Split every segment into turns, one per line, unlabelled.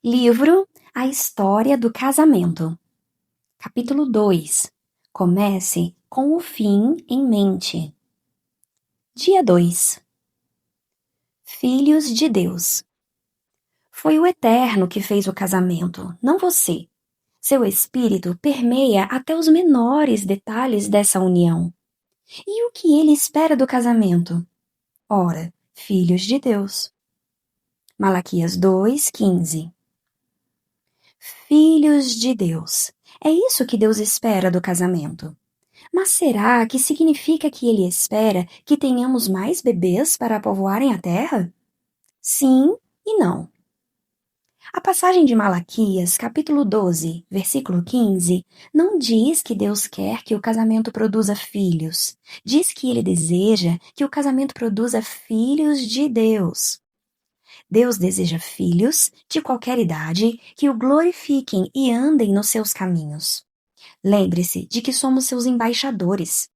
Livro A História do Casamento. Capítulo 2. Comece com o fim em mente. Dia 2. Filhos de Deus. Foi o Eterno que fez o casamento, não você. Seu espírito permeia até os menores detalhes dessa união. E o que ele espera do casamento? Ora, filhos de Deus. Malaquias 2:15. Filhos de Deus. É isso que Deus espera do casamento. Mas será que significa que ele espera que tenhamos mais bebês para povoarem a terra? Sim e não. A passagem de Malaquias, capítulo 12, versículo 15, não diz que Deus quer que o casamento produza filhos. Diz que ele deseja que o casamento produza filhos de Deus. Deus deseja filhos, de qualquer idade, que o glorifiquem e andem nos seus caminhos. Lembre-se de que somos seus embaixadores.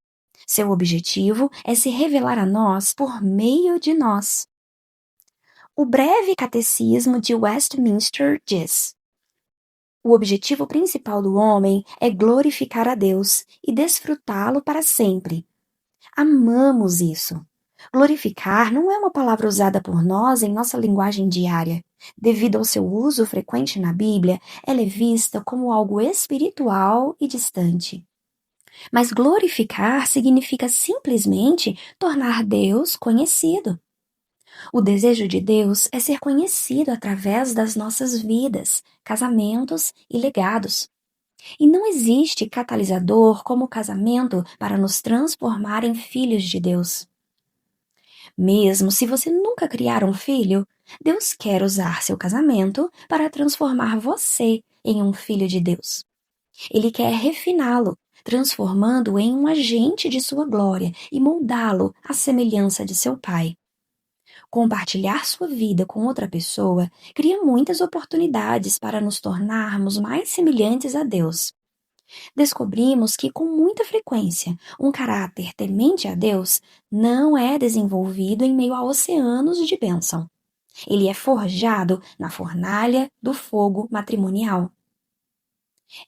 Seu objetivo é se revelar a nós por meio de nós. O breve catecismo de Westminster diz: o objetivo principal do homem é glorificar a Deus e desfrutá-lo para sempre. Amamos isso. Glorificar não é uma palavra usada por nós em nossa linguagem diária. Devido ao seu uso frequente na Bíblia, ela é vista como algo espiritual e distante. Mas glorificar significa simplesmente tornar Deus conhecido. O desejo de Deus é ser conhecido através das nossas vidas, casamentos e legados. E não existe catalisador como o casamento para nos transformar em filhos de Deus. Mesmo se você nunca criar um filho, Deus quer usar seu casamento para transformar você em um filho de Deus. Ele quer refiná-lo, transformando-o em um agente de sua glória e moldá-lo à semelhança de seu Pai. Compartilhar sua vida com outra pessoa cria muitas oportunidades para nos tornarmos mais semelhantes a Deus. Descobrimos que, com muita frequência, um caráter temente a Deus não é desenvolvido em meio a oceanos de bênção. Ele é forjado na fornalha do fogo matrimonial.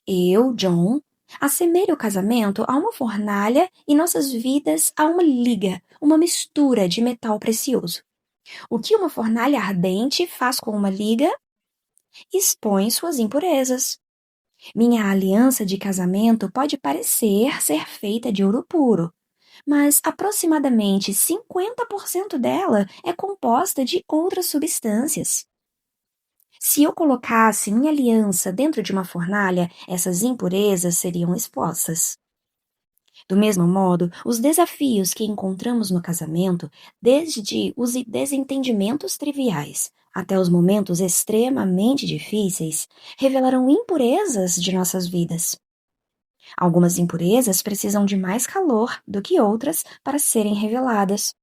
Eu, John, assemelho o casamento a uma fornalha e nossas vidas a uma liga, uma mistura de metal precioso. O que uma fornalha ardente faz com uma liga? Expõe suas impurezas. Minha aliança de casamento pode parecer ser feita de ouro puro, mas aproximadamente 50% dela é composta de outras substâncias. Se eu colocasse minha aliança dentro de uma fornalha, essas impurezas seriam expostas. Do mesmo modo, os desafios que encontramos no casamento, desde os desentendimentos triviais até os momentos extremamente difíceis, revelarão impurezas de nossas vidas. Algumas impurezas precisam de mais calor do que outras para serem reveladas.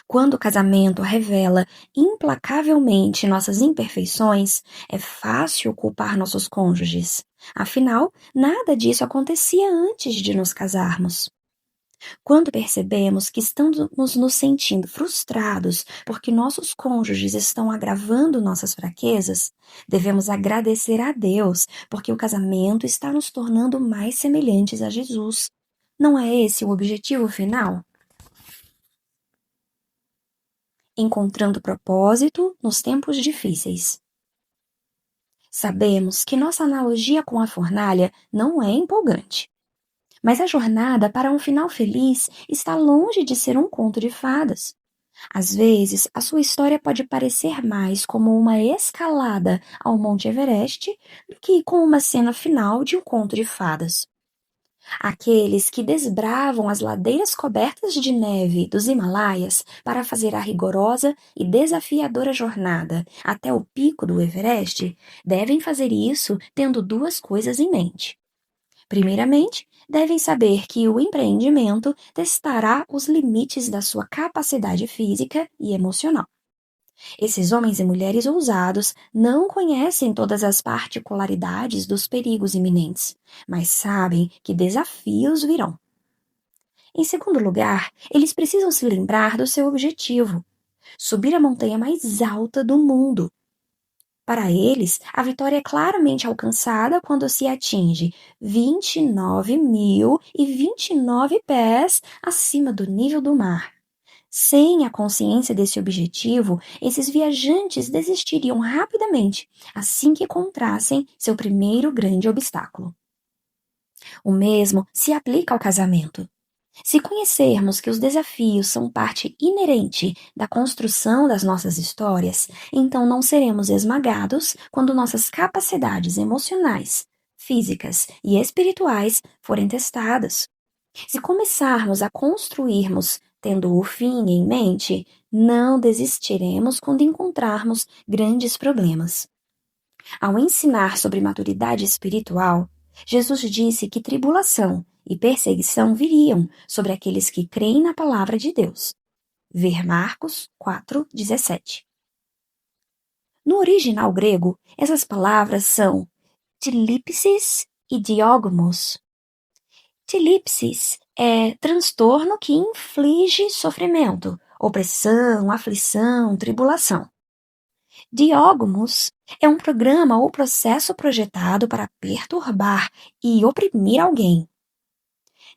Quando o casamento revela implacavelmente nossas imperfeições, é fácil culpar nossos cônjuges. Afinal, nada disso acontecia antes de nos casarmos. Quando percebemos que estamos nos sentindo frustrados porque nossos cônjuges estão agravando nossas fraquezas, devemos agradecer a Deus porque o casamento está nos tornando mais semelhantes a Jesus. Não é esse o objetivo final? Encontrando propósito nos tempos difíceis. Sabemos que nossa analogia com a fornalha não é empolgante. Mas a jornada para um final feliz está longe de ser um conto de fadas. Às vezes, a sua história pode parecer mais como uma escalada ao Monte Everest do que com uma cena final de um conto de fadas. Aqueles que desbravam as ladeiras cobertas de neve dos Himalaias para fazer a rigorosa e desafiadora jornada até o pico do Everest devem fazer isso tendo duas coisas em mente. Primeiramente, devem saber que o empreendimento testará os limites da sua capacidade física e emocional. Esses homens e mulheres ousados não conhecem todas as particularidades dos perigos iminentes, mas sabem que desafios virão. Em segundo lugar, eles precisam se lembrar do seu objetivo: subir a montanha mais alta do mundo. Para eles, a vitória é claramente alcançada quando se atinge 29.029 pés acima do nível do mar. Sem a consciência desse objetivo, esses viajantes desistiriam rapidamente assim que encontrassem seu primeiro grande obstáculo. O mesmo se aplica ao casamento. Se conhecermos que os desafios são parte inerente da construção das nossas histórias, então não seremos esmagados quando nossas capacidades emocionais, físicas e espirituais forem testadas. Se começarmos a construirmos tendo o fim em mente, não desistiremos quando encontrarmos grandes problemas. Ao ensinar sobre maturidade espiritual, Jesus disse que tribulação e perseguição viriam sobre aqueles que creem na palavra de Deus. Ver Marcos 4:17. No original grego, essas palavras são tilipsis e diogmos. Tilipsis é transtorno que inflige sofrimento, opressão, aflição, tribulação. Diogmos é um programa ou processo projetado para perturbar e oprimir alguém.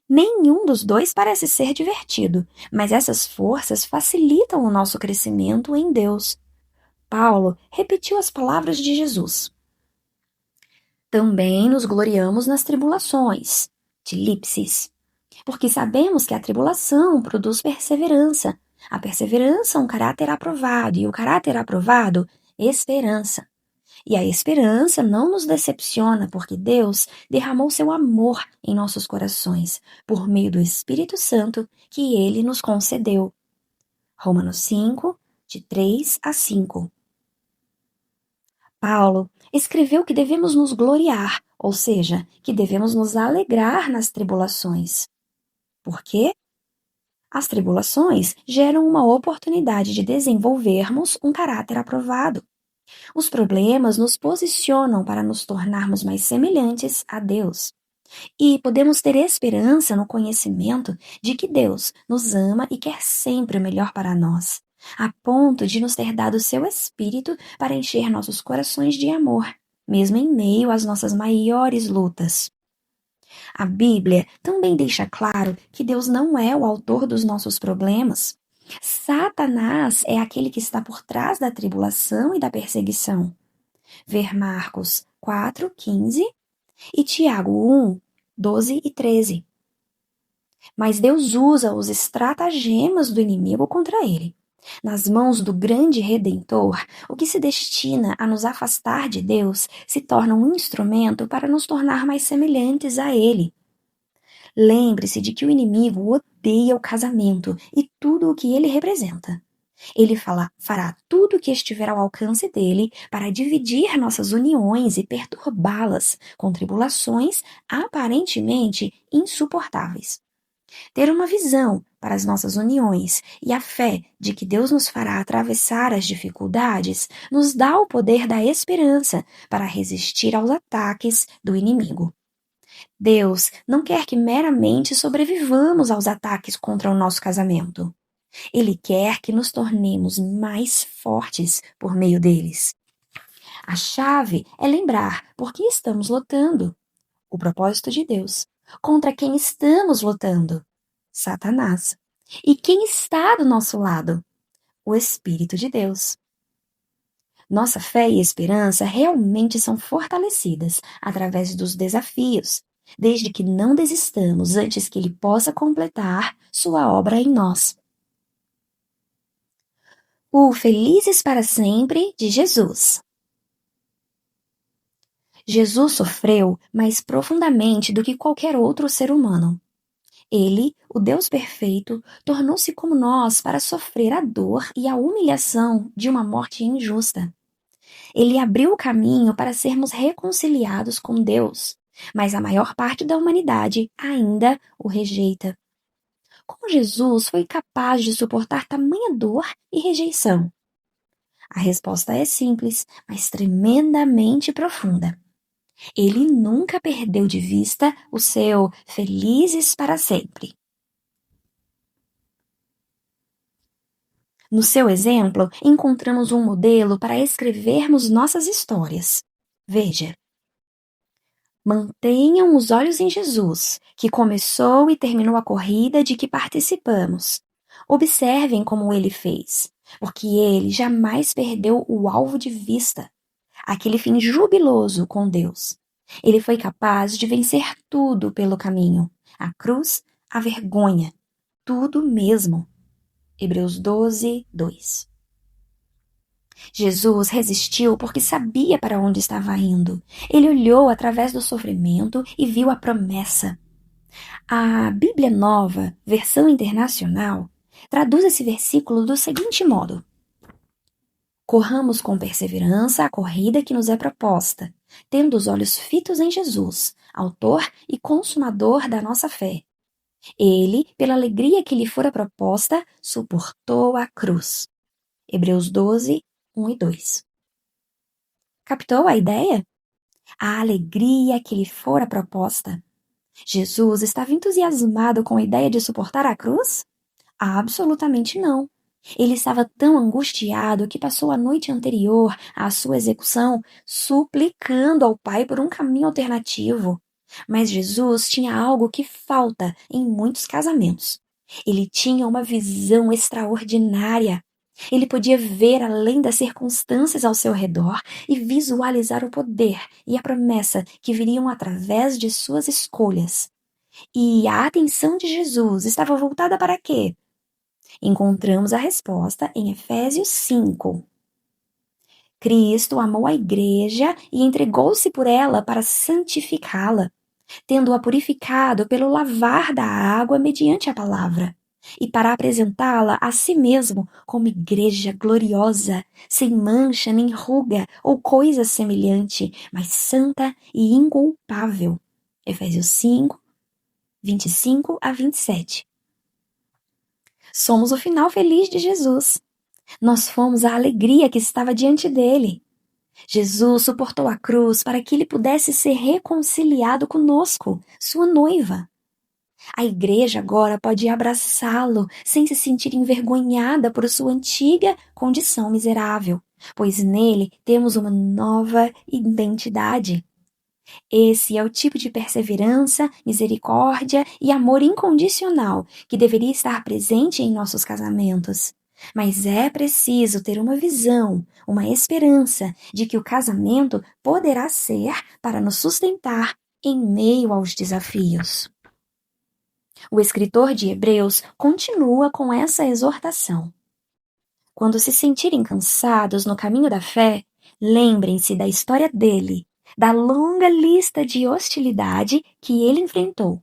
Nenhum dos dois parece ser divertido, mas essas forças facilitam o nosso crescimento em Deus. Paulo repetiu as palavras de Jesus. Também nos gloriamos nas tribulações, tilipsis, porque sabemos que a tribulação produz perseverança. A perseverança, um caráter aprovado, e o caráter aprovado, esperança. E a esperança não nos decepciona, porque Deus derramou seu amor em nossos corações, por meio do Espírito Santo que Ele nos concedeu. Romanos 5, de 3 a 5. Paulo escreveu que devemos nos gloriar, ou seja, que devemos nos alegrar nas tribulações. Por quê? As tribulações geram uma oportunidade de desenvolvermos um caráter aprovado. Os problemas nos posicionam para nos tornarmos mais semelhantes a Deus. E podemos ter esperança no conhecimento de que Deus nos ama e quer sempre o melhor para nós, a ponto de nos ter dado seu Espírito para encher nossos corações de amor, mesmo em meio às nossas maiores lutas. A Bíblia também deixa claro que Deus não é o autor dos nossos problemas. Satanás é aquele que está por trás da tribulação e da perseguição. Ver Marcos 4:15 e Tiago 1:12 e 13. Mas Deus usa os estratagemas do inimigo contra ele. Nas mãos do grande Redentor, o que se destina a nos afastar de Deus se torna um instrumento para nos tornar mais semelhantes a Ele. Lembre-se de que o inimigo odeia o casamento e tudo o que ele representa. Ele fará tudo o que estiver ao alcance dele para dividir nossas uniões e perturbá-las com tribulações aparentemente insuportáveis. Ter uma visão para as nossas uniões e a fé de que Deus nos fará atravessar as dificuldades nos dá o poder da esperança para resistir aos ataques do inimigo. Deus não quer que meramente sobrevivamos aos ataques contra o nosso casamento. Ele quer que nos tornemos mais fortes por meio deles. A chave é lembrar por que estamos lutando. O propósito de Deus. Contra quem estamos lutando? Satanás. E quem está do nosso lado? O Espírito de Deus. Nossa fé e esperança realmente são fortalecidas através dos desafios, desde que não desistamos antes que Ele possa completar sua obra em nós. O Felizes para Sempre de Jesus. Jesus sofreu mais profundamente do que qualquer outro ser humano. Ele, o Deus perfeito, tornou-se como nós para sofrer a dor e a humilhação de uma morte injusta. Ele abriu o caminho para sermos reconciliados com Deus, mas a maior parte da humanidade ainda o rejeita. Como Jesus foi capaz de suportar tamanha dor e rejeição? A resposta é simples, mas tremendamente profunda. Ele nunca perdeu de vista o seu felizes para sempre. No seu exemplo, encontramos um modelo para escrevermos nossas histórias. Veja, mantenham os olhos em Jesus, que começou e terminou a corrida de que participamos. Observem como ele fez, porque ele jamais perdeu o alvo de vista, aquele fim jubiloso com Deus. Ele foi capaz de vencer tudo pelo caminho, a cruz, a vergonha, tudo mesmo. Hebreus 12, 2. Jesus resistiu porque sabia para onde estava indo. Ele olhou através do sofrimento e viu a promessa. A Bíblia Nova, versão internacional, traduz esse versículo do seguinte modo: corramos com perseverança a corrida que nos é proposta, tendo os olhos fitos em Jesus, autor e consumador da nossa fé. Ele, pela alegria que lhe fora proposta, suportou a cruz. Hebreus 12, 1 e 2. Captou a ideia? A alegria que lhe fora proposta. Jesus estava entusiasmado com a ideia de suportar a cruz? Absolutamente não. Ele estava tão angustiado que passou a noite anterior à sua execução suplicando ao Pai por um caminho alternativo. Mas Jesus tinha algo que falta em muitos casamentos. Ele tinha uma visão extraordinária. Ele podia ver além das circunstâncias ao seu redor e visualizar o poder e a promessa que viriam através de suas escolhas. E a atenção de Jesus estava voltada para quê? Encontramos a resposta em Efésios 5. Cristo amou a igreja e entregou-se por ela para santificá-la, tendo-a purificado pelo lavar da água mediante a palavra, e para apresentá-la a si mesmo como igreja gloriosa, sem mancha nem ruga ou coisa semelhante, mas santa e inculpável. Efésios 5, 25 a 27. Somos o final feliz de Jesus. Nós fomos a alegria que estava diante dele. Jesus suportou a cruz para que ele pudesse ser reconciliado conosco, sua noiva. A igreja agora pode abraçá-lo sem se sentir envergonhada por sua antiga condição miserável, pois nele temos uma nova identidade. Esse é o tipo de perseverança, misericórdia e amor incondicional que deveria estar presente em nossos casamentos. Mas é preciso ter uma visão, uma esperança de que o casamento poderá ser para nos sustentar em meio aos desafios. O escritor de Hebreus continua com essa exortação. Quando se sentirem cansados no caminho da fé, lembrem-se da história dele, da longa lista de hostilidade que ele enfrentou.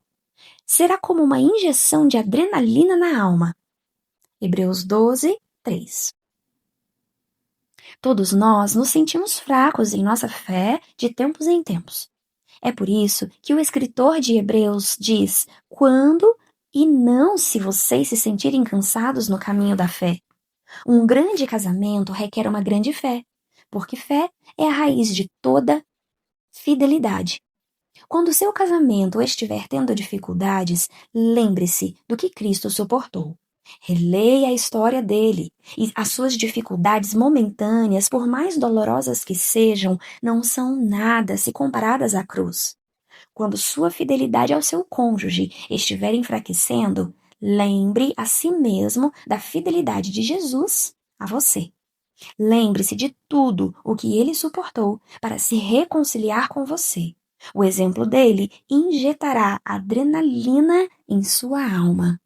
Será como uma injeção de adrenalina na alma. Hebreus 12, 3. Todos nós nos sentimos fracos em nossa fé de tempos em tempos. É por isso que o escritor de Hebreus diz: quando e não se vocês se sentirem cansados no caminho da fé. Um grande casamento requer uma grande fé, porque fé é a raiz de toda fidelidade. Quando seu casamento estiver tendo dificuldades, lembre-se do que Cristo suportou. Releia a história dele, e as suas dificuldades momentâneas, por mais dolorosas que sejam, não são nada se comparadas à cruz. Quando sua fidelidade ao seu cônjuge estiver enfraquecendo, lembre a si mesmo da fidelidade de Jesus a você. Lembre-se de tudo o que ele suportou para se reconciliar com você. O exemplo dele injetará adrenalina em sua alma.